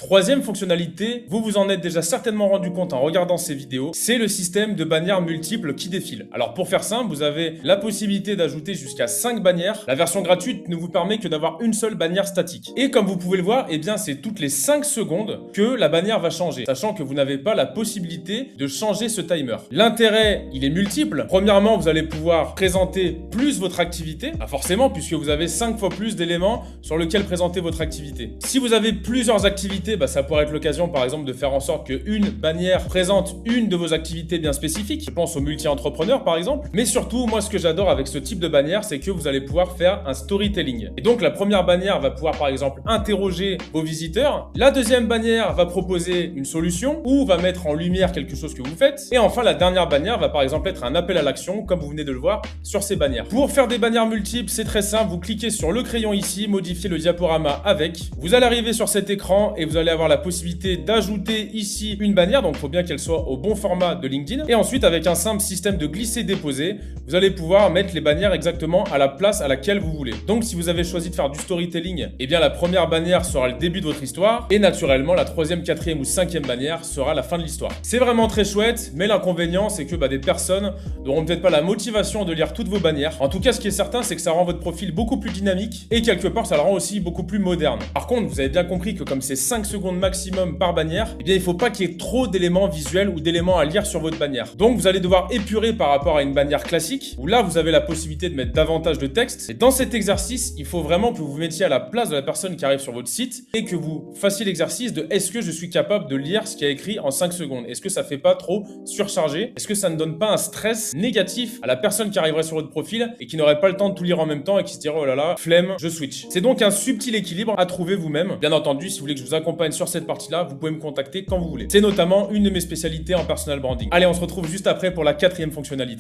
Troisième fonctionnalité, vous vous en êtes déjà certainement rendu compte en regardant ces vidéos, c'est le système de bannières multiples qui défilent. Alors pour faire simple, vous avez la possibilité d'ajouter jusqu'à 5 bannières. La version gratuite ne vous permet que d'avoir une seule bannière statique. Et comme vous pouvez le voir, eh bien c'est toutes les 5 secondes que la bannière va changer, sachant que vous n'avez pas la possibilité de changer ce timer. L'intérêt, il est multiple. Premièrement, vous allez pouvoir présenter plus votre activité, forcément, puisque vous avez 5 fois plus d'éléments sur lesquels présenter votre activité. Si vous avez plusieurs activités, ça pourrait être l'occasion par exemple de faire en sorte qu'une bannière présente une de vos activités bien spécifiques. Je pense aux multi-entrepreneurs par exemple. Mais surtout, moi ce que j'adore avec ce type de bannière, c'est que vous allez pouvoir faire un storytelling. Et donc la première bannière va pouvoir par exemple interroger vos visiteurs. La deuxième bannière va proposer une solution ou va mettre en lumière quelque chose que vous faites. Et enfin la dernière bannière va par exemple être un appel à l'action comme vous venez de le voir sur ces bannières. Pour faire des bannières multiples, c'est très simple. Vous cliquez sur le crayon ici, modifiez le diaporama avec. Vous allez arriver sur cet écran et vous allez avoir la possibilité d'ajouter ici une bannière, donc il faut bien qu'elle soit au bon format de LinkedIn. Et ensuite, avec un simple système de glisser-déposer, vous allez pouvoir mettre les bannières exactement à la place à laquelle vous voulez. Donc si vous avez choisi de faire du storytelling, eh bien la première bannière sera le début de votre histoire et naturellement la troisième, quatrième ou cinquième bannière sera la fin de l'histoire. C'est vraiment très chouette, mais l'inconvénient c'est que des personnes n'auront peut-être pas la motivation de lire toutes vos bannières. En tout cas, ce qui est certain, c'est que ça rend votre profil beaucoup plus dynamique et quelque part ça le rend aussi beaucoup plus moderne. Par contre, vous avez bien compris que comme c'est 5 secondes maximum par bannière, eh bien il faut pas qu'il y ait trop d'éléments visuels ou d'éléments à lire sur votre bannière. Donc vous allez devoir épurer par rapport à une bannière classique où là vous avez la possibilité de mettre davantage de texte. Et dans cet exercice, il faut vraiment que vous vous mettiez à la place de la personne qui arrive sur votre site et que vous fassiez l'exercice de est-ce que je suis capable de lire ce qui est écrit en 5 secondes? Est-ce que ça fait pas trop surchargé? Est-ce que ça ne donne pas un stress négatif à la personne qui arriverait sur votre profil et qui n'aurait pas le temps de tout lire en même temps et qui se dirait oh là là, flemme, je switch. C'est donc un subtil équilibre à trouver vous-même. Bien entendu, si vous voulez que je vous accompagne sur cette partie-là, vous pouvez me contacter quand vous voulez. C'est notamment une de mes spécialités en personal branding. Allez, on se retrouve juste après pour la quatrième fonctionnalité.